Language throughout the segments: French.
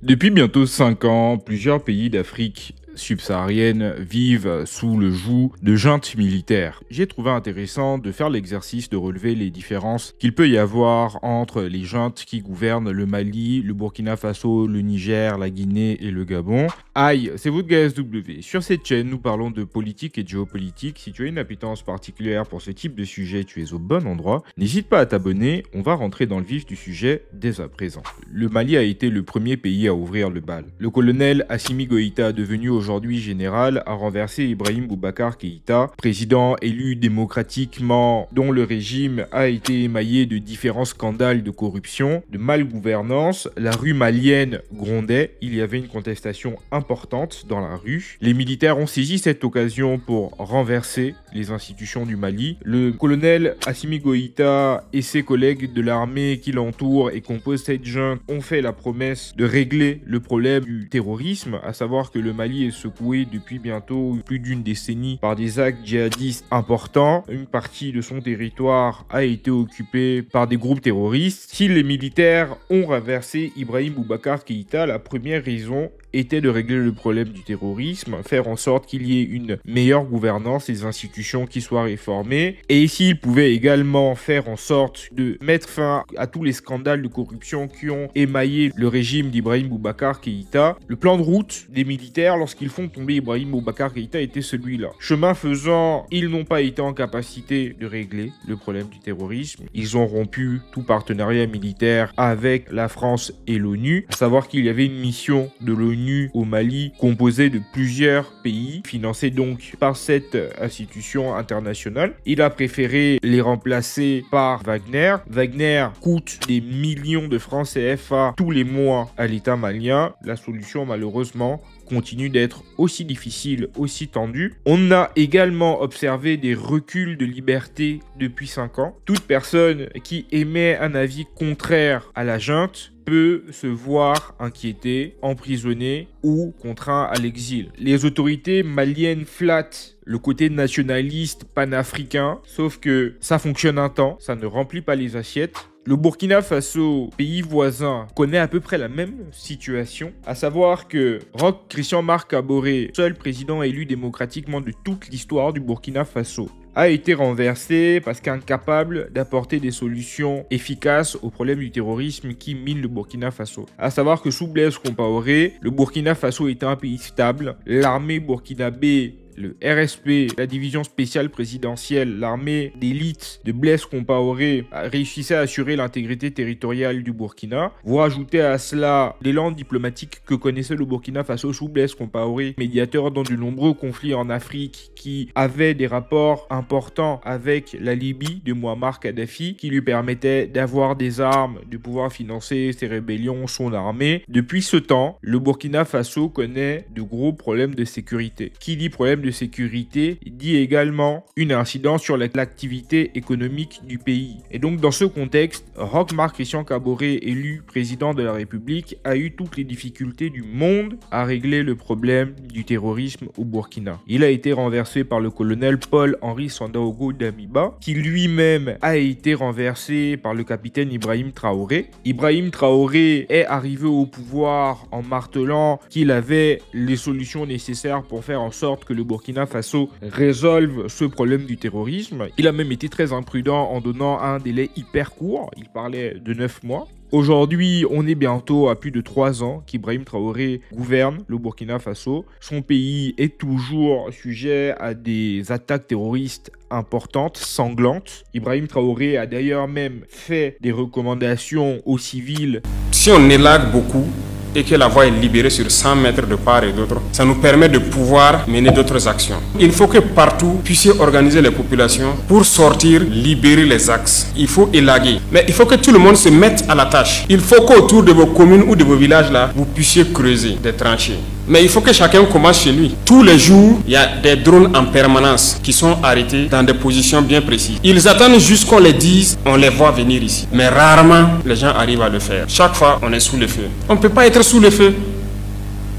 Depuis bientôt 5 ans, plusieurs pays d'Afrique subsaharienne vivent sous le joug de juntes militaires. J'ai trouvé intéressant de faire l'exercice de relever les différences qu'il peut y avoir entre les juntes qui gouvernent le Mali, le Burkina Faso, le Niger, la Guinée et le Gabon. Aïe, c'est vous de GSW. Sur cette chaîne, nous parlons de politique et de géopolitique. Si tu as une appétence particulière pour ce type de sujet, tu es au bon endroit. N'hésite pas à t'abonner, on va rentrer dans le vif du sujet dès à présent. Le Mali a été le premier pays à ouvrir le bal. Le colonel Assimi Goïta, devenu aujourd'hui général, a renversé Ibrahim Boubacar Keïta, président élu démocratiquement dont le régime a été émaillé de différents scandales de corruption, de malgouvernance. La rue malienne grondait, il y avait une contestation importante dans la rue. Les militaires ont saisi cette occasion pour renverser les institutions du Mali. Le colonel Assimi Goïta et ses collègues de l'armée qui l'entourent et composent cette junte ont fait la promesse de régler le problème du terrorisme, à savoir que le Mali est secoué depuis bientôt plus d'une décennie par des actes djihadistes importants. Une partie de son territoire a été occupée par des groupes terroristes. Si les militaires ont renversé Ibrahim Boubacar Keïta, la première raison était de régler le problème du terrorisme, faire en sorte qu'il y ait une meilleure gouvernance, des institutions qui soient réformées, et s'il pouvait également faire en sorte de mettre fin à tous les scandales de corruption qui ont émaillé le régime d'Ibrahim Boubacar Keïta. Le plan de route des militaires lorsqu'ils font tomber Ibrahim Boubacar Keïta était celui-là. Chemin faisant, ils n'ont pas été en capacité de régler le problème du terrorisme. Ils ont rompu tout partenariat militaire avec la France et l'ONU, à savoir qu'il y avait une mission de l'ONU au Mali, composé de plusieurs pays, financé donc par cette institution internationale. Il a préféré les remplacer par Wagner. Wagner coûte des millions de francs CFA tous les mois à l'État malien. La solution, malheureusement, continue d'être aussi difficile, aussi tendue. On a également observé des reculs de liberté depuis 5 ans. Toute personne qui émet un avis contraire à la junte peut se voir inquiété, emprisonné ou contraint à l'exil. Les autorités maliennes flattent le côté nationaliste panafricain, sauf que ça fonctionne un temps, ça ne remplit pas les assiettes. Le Burkina Faso, pays voisin, connaît à peu près la même situation, à savoir que Roch Christian Marc Kaboré, seul président élu démocratiquement de toute l'histoire du Burkina Faso, a été renversé parce qu'incapable d'apporter des solutions efficaces au problème du terrorisme qui mine le Burkina Faso. À savoir que sous Blaise Compaoré, le Burkina Faso était un pays stable, l'armée burkinabé, le RSP, la division spéciale présidentielle, l'armée d'élite de Blaise Compaoré réussissait à assurer l'intégrité territoriale du Burkina. Vous rajoutez à cela l'élan diplomatique que connaissait le Burkina Faso sous Blaise Compaoré, médiateur dans de nombreux conflits en Afrique, qui avait des rapports importants avec la Libye de Muammar Kadhafi, qui lui permettait d'avoir des armes, de pouvoir financer ses rébellions, son armée. Depuis ce temps, le Burkina Faso connaît de gros problèmes de sécurité. Qui dit problème de sécurité dit également une incidence sur l'activité économique du pays. Et donc dans ce contexte, Roch Marc Christian Kaboré, élu président de la République, a eu toutes les difficultés du monde à régler le problème du terrorisme au Burkina. Il a été renversé par le colonel Paul-Henri Sandaogo Damiba, qui lui-même a été renversé par le capitaine Ibrahim Traoré. Ibrahim Traoré est arrivé au pouvoir en martelant qu'il avait les solutions nécessaires pour faire en sorte que le Burkina Faso résolve ce problème du terrorisme. Il a même été très imprudent en donnant un délai hyper court. Il parlait de 9 mois. Aujourd'hui, on est bientôt à plus de 3 ans qu'Ibrahim Traoré gouverne le Burkina Faso. Son pays est toujours sujet à des attaques terroristes importantes, sanglantes. Ibrahim Traoré a d'ailleurs même fait des recommandations aux civils. Si on élague beaucoup et que la voie est libérée sur 100 mètres de part et d'autre, ça nous permet de pouvoir mener d'autres actions. Il faut que partout puissiez organiser les populations pour sortir, libérer les axes. Il faut élaguer. Mais il faut que tout le monde se mette à la tâche. Il faut qu'autour de vos communes ou de vos villages là, vous puissiez creuser des tranchées. Mais il faut que chacun commence chez lui. Tous les jours, il y a des drones en permanence qui sont arrêtés dans des positions bien précises. Ils attendent juste qu'on les dise, on les voit venir ici. Mais rarement, les gens arrivent à le faire. Chaque fois, on est sous le feu. On ne peut pas être sous le feu.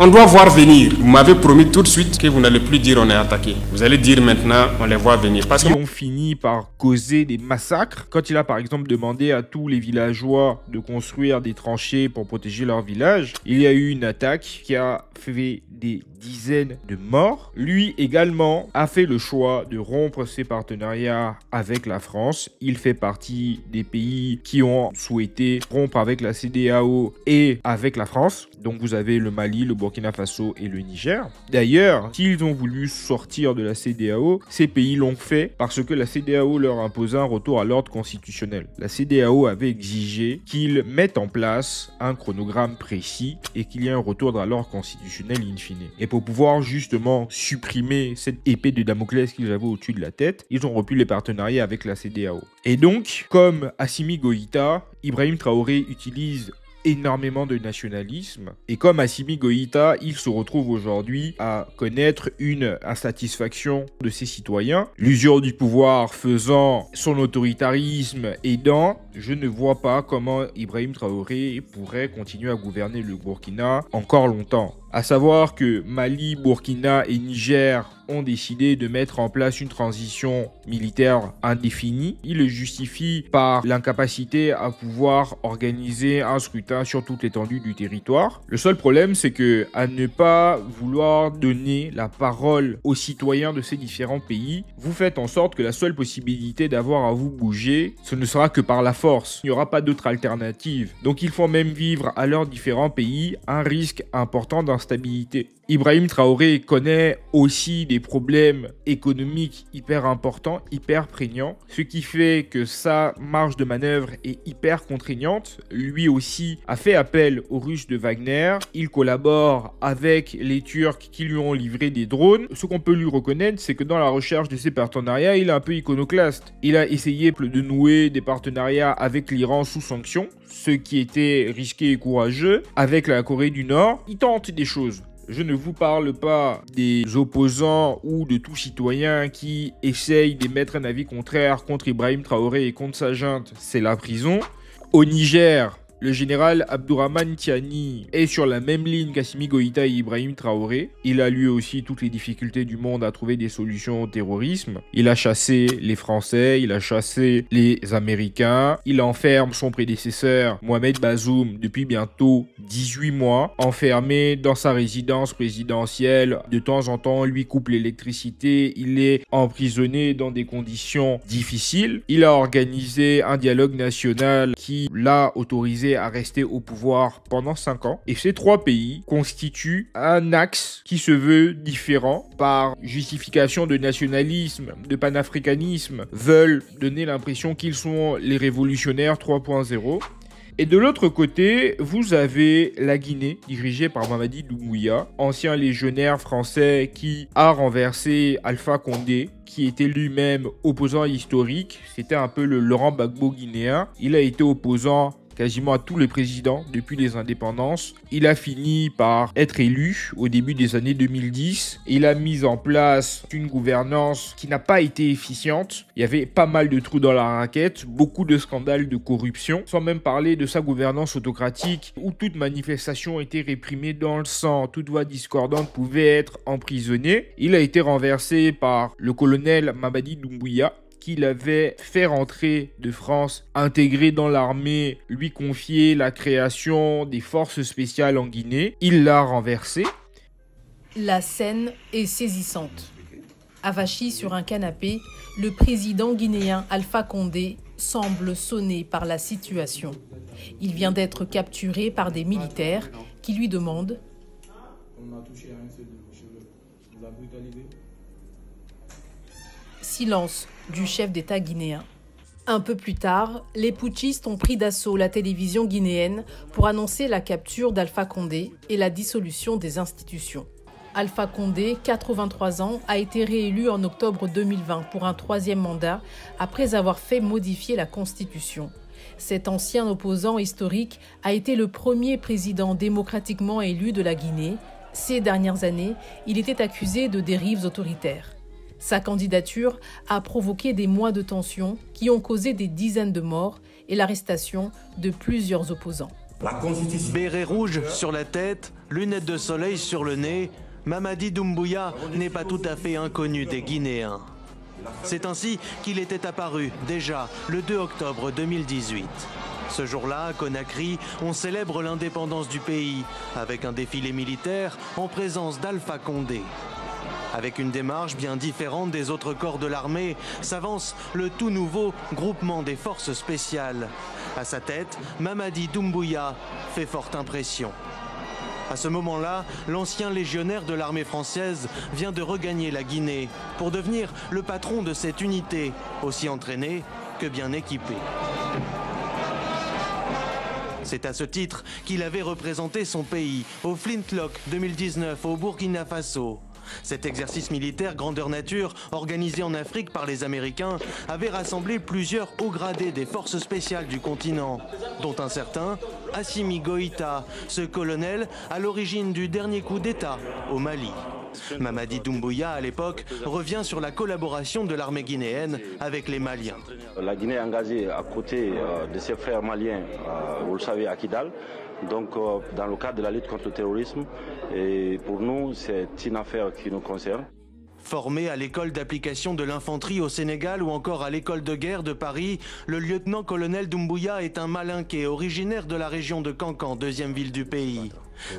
On doit voir venir. Vous m'avez promis tout de suite que vous n'allez plus dire on est attaqué. Vous allez dire maintenant on les voit venir. Parce qu'ils ont fini par causer des massacres. Quand il a par exemple demandé à tous les villageois de construire des tranchées pour protéger leur village, il y a eu une attaque qui a fait des dizaines de morts. Lui également a fait le choix de rompre ses partenariats avec la France. Il fait partie des pays qui ont souhaité rompre avec la CEDEAO et avec la France. Donc vous avez le Mali, le Burkina Faso et le Niger. D'ailleurs, s'ils ont voulu sortir de la CEDEAO, ces pays l'ont fait parce que la CEDEAO leur imposait un retour à l'ordre constitutionnel. La CEDEAO avait exigé qu'ils mettent en place un chronogramme précis et qu'il y ait un retour à l'ordre constitutionnel in fine. Et pour pouvoir justement supprimer cette épée de Damoclès qu'ils avaient au-dessus de la tête, ils ont rompu les partenariats avec la CEDEAO. Et donc, comme Assimi Goïta, Ibrahim Traoré utilise énormément de nationalisme. Et comme Assimi Goïta, il se retrouve aujourd'hui à connaître une insatisfaction de ses citoyens. L'usure du pouvoir faisant son autoritarisme aidant, je ne vois pas comment Ibrahim Traoré pourrait continuer à gouverner le Burkina encore longtemps. À savoir que Mali, Burkina et Niger ont décidé de mettre en place une transition militaire indéfinie. Ils le justifient par l'incapacité à pouvoir organiser un scrutin sur toute l'étendue du territoire. Le seul problème, c'est que à ne pas vouloir donner la parole aux citoyens de ces différents pays, vous faites en sorte que la seule possibilité d'avoir à vous bouger, ce ne sera que par la force. Il n'y aura pas d'autre alternative. Donc il faut même vivre à leurs différents pays un risque important d'instabilité. Ibrahim Traoré connaît aussi des problèmes économiques hyper importants, hyper prégnants, ce qui fait que sa marge de manœuvre est hyper contraignante. Lui aussi a fait appel aux Russes de Wagner. Il collabore avec les Turcs qui lui ont livré des drones. Ce qu'on peut lui reconnaître, c'est que dans la recherche de ses partenariats, il est un peu iconoclaste. Il a essayé de nouer des partenariats avec l'Iran sous sanctions, ce qui était risqué et courageux. Avec la Corée du Nord, il tente des choses. Je ne vous parle pas des opposants ou de tout citoyen qui essaye d'émettre un avis contraire contre Ibrahim Traoré et contre sa junte, c'est la prison. Au Niger, le général Abdourahmane Tiani est sur la même ligne qu'Assimi Goïta et Ibrahim Traoré. Il a lui aussi toutes les difficultés du monde à trouver des solutions au terrorisme. Il a chassé les Français, il a chassé les Américains. Il enferme son prédécesseur Mohamed Bazoum depuis bientôt 18 mois, enfermé dans sa résidence présidentielle. De temps en temps, on lui coupe l'électricité. Il est emprisonné dans des conditions difficiles. Il a organisé un dialogue national qui l'a autorisé à rester au pouvoir pendant 5 ans. Et ces 3 pays constituent un axe qui se veut différent par justification de nationalisme, de panafricanisme, veulent donner l'impression qu'ils sont les révolutionnaires 3.0. Et de l'autre côté, vous avez la Guinée, dirigée par Mamadi Doumbouya, ancien légionnaire français qui a renversé Alpha Condé, qui était lui-même opposant historique. C'était un peu le Laurent Gbagbo guinéen. Il a été opposant quasiment à tous les présidents depuis les indépendances. Il a fini par être élu au début des années 2010. Il a mis en place une gouvernance qui n'a pas été efficiente. Il y avait pas mal de trous dans la raquette, beaucoup de scandales de corruption, sans même parler de sa gouvernance autocratique où toute manifestation était réprimée dans le sang, toute voix discordante pouvait être emprisonnée. Il a été renversé par le colonel Mamadi Doumbouya, qu'il avait fait rentrer de France, intégré dans l'armée, lui confier la création des forces spéciales en Guinée. Il l'a renversé. La scène est saisissante. Avachi sur un canapé, le président guinéen Alpha Condé semble sonné par la situation. Il vient d'être capturé par des militaires qui lui demandent silence du chef d'État guinéen. Un peu plus tard, les putschistes ont pris d'assaut la télévision guinéenne pour annoncer la capture d'Alpha Condé et la dissolution des institutions. Alpha Condé, 83 ans, a été réélu en octobre 2020 pour un 3e mandat après avoir fait modifier la Constitution. Cet ancien opposant historique a été le premier président démocratiquement élu de la Guinée. Ces dernières années, il était accusé de dérives autoritaires. Sa candidature a provoqué des mois de tension qui ont causé des dizaines de morts et l'arrestation de plusieurs opposants. Béret rouge sur la tête, lunettes de soleil sur le nez, Mamadi Doumbouya n'est pas tout à fait inconnu des Guinéens. C'est ainsi qu'il était apparu déjà le 2 octobre 2018. Ce jour-là, à Conakry, on célèbre l'indépendance du pays avec un défilé militaire en présence d'Alpha Condé. Avec une démarche bien différente des autres corps de l'armée, s'avance le tout nouveau groupement des forces spéciales. À sa tête, Mamadi Doumbouya fait forte impression. À ce moment-là, l'ancien légionnaire de l'armée française vient de regagner la Guinée pour devenir le patron de cette unité, aussi entraînée que bien équipée. C'est à ce titre qu'il avait représenté son pays au Flintlock 2019 au Burkina Faso. Cet exercice militaire grandeur nature, organisé en Afrique par les Américains, avait rassemblé plusieurs hauts gradés des forces spéciales du continent, dont un certain Assimi Goïta, ce colonel à l'origine du dernier coup d'État au Mali. Mamadi Doumbouya, à l'époque, revient sur la collaboration de l'armée guinéenne avec les Maliens. La Guinée est engagée à côté de ses frères maliens, vous le savez, à Kidal. Donc, dans le cadre de la lutte contre le terrorisme, et pour nous, c'est une affaire qui nous concerne. Formé à l'école d'application de l'infanterie au Sénégal ou encore à l'école de guerre de Paris, le lieutenant-colonel Doumbouya est un malinqué originaire de la région de Kankan, deuxième ville du pays.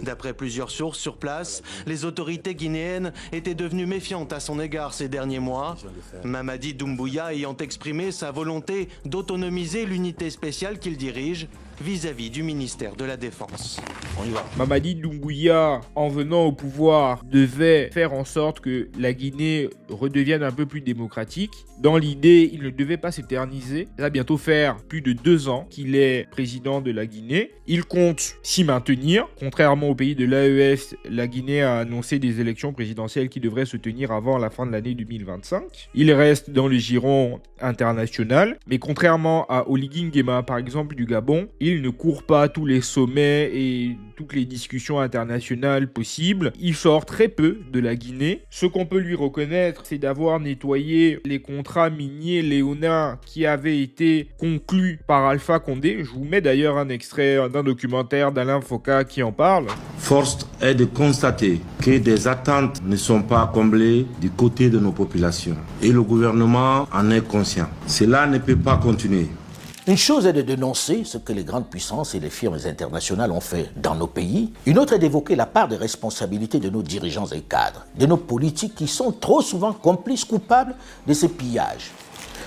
D'après plusieurs sources sur place, les autorités guinéennes étaient devenues méfiantes à son égard ces derniers mois. Mamadi Doumbouya ayant exprimé sa volonté d'autonomiser l'unité spéciale qu'il dirige vis-à-vis du ministère de la Défense. On y va. Mamadi Doumbouya, en venant au pouvoir, devait faire en sorte que la Guinée redevienne un peu plus démocratique. Dans l'idée, il ne devait pas s'éterniser. Ça va bientôt faire plus de 2 ans qu'il est président de la Guinée. Il compte s'y maintenir. Contrairement au pays de l'AES, la Guinée a annoncé des élections présidentielles qui devraient se tenir avant la fin de l'année 2025. Il reste dans le giron international. Mais contrairement à Oligui Nguema, par exemple, du Gabon, il ne court pas tous les sommets et toutes les discussions internationales possibles. Il sort très peu de la Guinée. Ce qu'on peut lui reconnaître, c'est d'avoir nettoyé les contrats miniers léonins qui avaient été conclus par Alpha Condé. Je vous mets d'ailleurs un extrait d'un documentaire d'Alain Foka qui en parle. Force est de constater que des attentes ne sont pas comblées du côté de nos populations. Et le gouvernement en est conscient. Cela ne peut pas continuer. Une chose est de dénoncer ce que les grandes puissances et les firmes internationales ont fait dans nos pays. Une autre est d'évoquer la part de responsabilité de nos dirigeants et cadres, de nos politiques qui sont trop souvent complices coupables de ces pillages.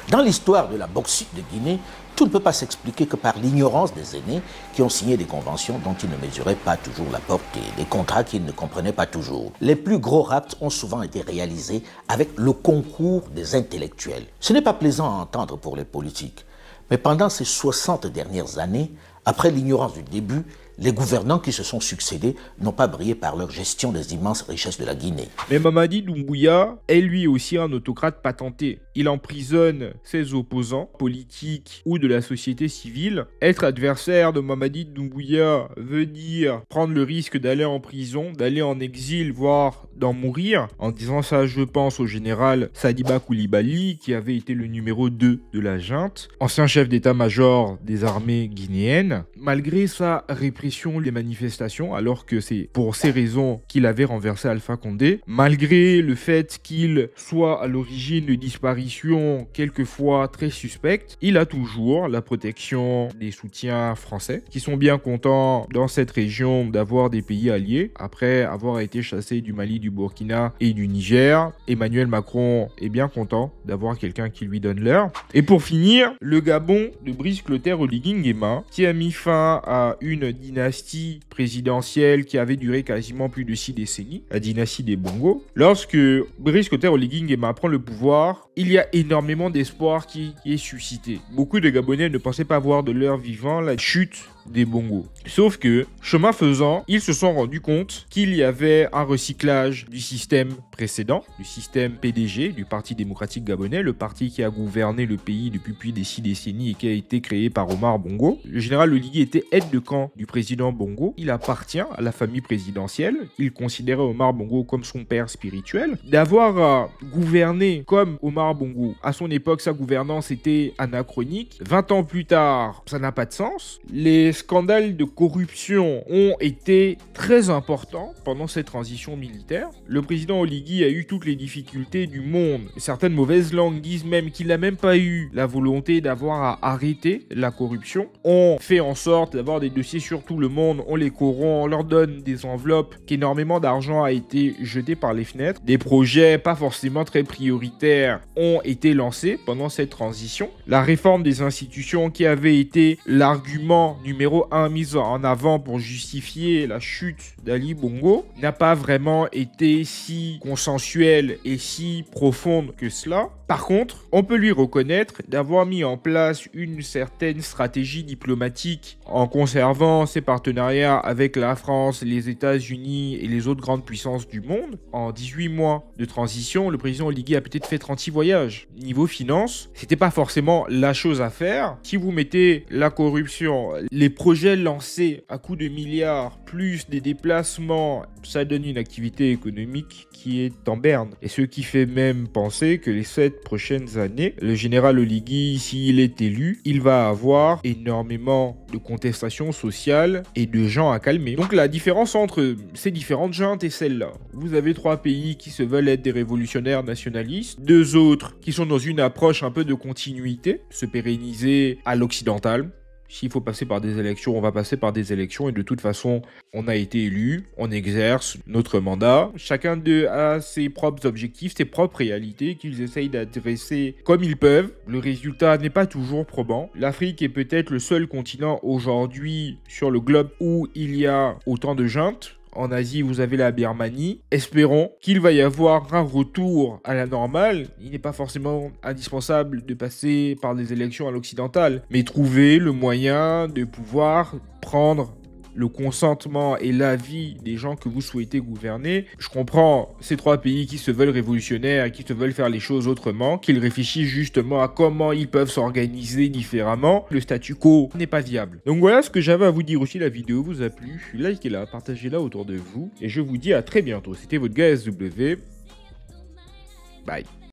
Dans l'histoire de la bauxite de Guinée, tout ne peut pas s'expliquer que par l'ignorance des aînés qui ont signé des conventions dont ils ne mesuraient pas toujours la portée, des contrats qu'ils ne comprenaient pas toujours. Les plus gros rapts ont souvent été réalisés avec le concours des intellectuels. Ce n'est pas plaisant à entendre pour les politiques. Mais pendant ces 60 dernières années, après l'ignorance du début, les gouvernants qui se sont succédés n'ont pas brillé par leur gestion des immenses richesses de la Guinée. Mais Mamadi Doumbouya est lui aussi un autocrate patenté. Il emprisonne ses opposants politiques ou de la société civile. Être adversaire de Mamadi Doumbouya veut dire prendre le risque d'aller en prison, d'aller en exil, voire d'en mourir. En disant ça, je pense au général Sadiba Coulibaly, qui avait été le numéro 2 de la junte, ancien chef d'état-major des armées guinéennes. Malgré sa répression des manifestations, alors que c'est pour ces raisons qu'il avait renversé Alpha Condé, malgré le fait qu'il soit à l'origine de disparitions quelquefois très suspectes, il a toujours la protection des soutiens français, qui sont bien contents dans cette région d'avoir des pays alliés, après avoir été chassé du Mali, du Burkina et du Niger. Emmanuel Macron est bien content d'avoir quelqu'un qui lui donne l'heure. Et pour finir, le Gabon de Brice Clotaire Oligui Nguema, qui a mis fin à une dynastie présidentielle qui avait duré quasiment plus de 6 décennies, la dynastie des Bongo. Lorsque Brice Clotaire Oligui Nguema prend le pouvoir, il y a énormément d'espoir qui est suscité. Beaucoup de Gabonais ne pensaient pas voir de leur vivant la chute des Bongo. Sauf que, chemin faisant, ils se sont rendus compte qu'il y avait un recyclage du système précédent, du système PDG, du Parti démocratique gabonais, le parti qui a gouverné le pays depuis plus de 6 décennies et qui a été créé par Omar Bongo. Le général Oligui était aide de camp du président Bongo. Il appartient à la famille présidentielle. Il considérait Omar Bongo comme son père spirituel. D'avoir gouverné comme Omar Bongo, à son époque, sa gouvernance était anachronique. 20 ans plus tard, ça n'a pas de sens. Les les scandales de corruption ont été très importants pendant cette transition militaire. Le président Oligui a eu toutes les difficultés du monde. Certaines mauvaises langues disent même qu'il n'a même pas eu la volonté d'avoir à arrêter la corruption. On fait en sorte d'avoir des dossiers sur tout le monde, on les corrompt, on leur donne des enveloppes, qu'énormément d'argent a été jeté par les fenêtres. Des projets pas forcément très prioritaires ont été lancés pendant cette transition. La réforme des institutions qui avait été l'argument numéro 1 mis en avant pour justifier la chute d'Ali Bongo n'a pas vraiment été si consensuelle et si profonde que cela. Par contre, on peut lui reconnaître d'avoir mis en place une certaine stratégie diplomatique en conservant ses partenariats avec la France, les États-Unis et les autres grandes puissances du monde. En 18 mois de transition, le président Oligui a peut-être fait 36 voyages. Niveau finance, c'était pas forcément la chose à faire. Si vous mettez la corruption, les projets lancés à coups de milliards, plus des déplacements, ça donne une activité économique qui est en berne. Et ce qui fait même penser que les 7 prochaines années, le général Oligui, s'il est élu, il va avoir énormément de contestations sociales et de gens à calmer. Donc la différence entre ces différentes juntes est celle-là. Vous avez 3 pays qui se veulent être des révolutionnaires nationalistes, 2 autres qui sont dans une approche un peu de continuité, se pérenniser à l'occidental. S'il faut passer par des élections, on va passer par des élections et de toute façon, on a été élu, on exerce notre mandat. Chacun d'eux a ses propres objectifs, ses propres réalités qu'ils essayent d'adresser comme ils peuvent. Le résultat n'est pas toujours probant. L'Afrique est peut-être le seul continent aujourd'hui sur le globe où il y a autant de juntes. En Asie, vous avez la Birmanie. Espérons qu'il va y avoir un retour à la normale. Il n'est pas forcément indispensable de passer par des élections à l'occidental, mais trouver le moyen de pouvoir prendre le consentement et l'avis des gens que vous souhaitez gouverner. Je comprends ces 3 pays qui se veulent révolutionnaires et qui se veulent faire les choses autrement, qu'ils réfléchissent justement à comment ils peuvent s'organiser différemment. Le statu quo n'est pas viable. Donc voilà ce que j'avais à vous dire aussi. La vidéo vous a plu, likez-la, partagez-la autour de vous et je vous dis à très bientôt. C'était votre gars SW. Bye.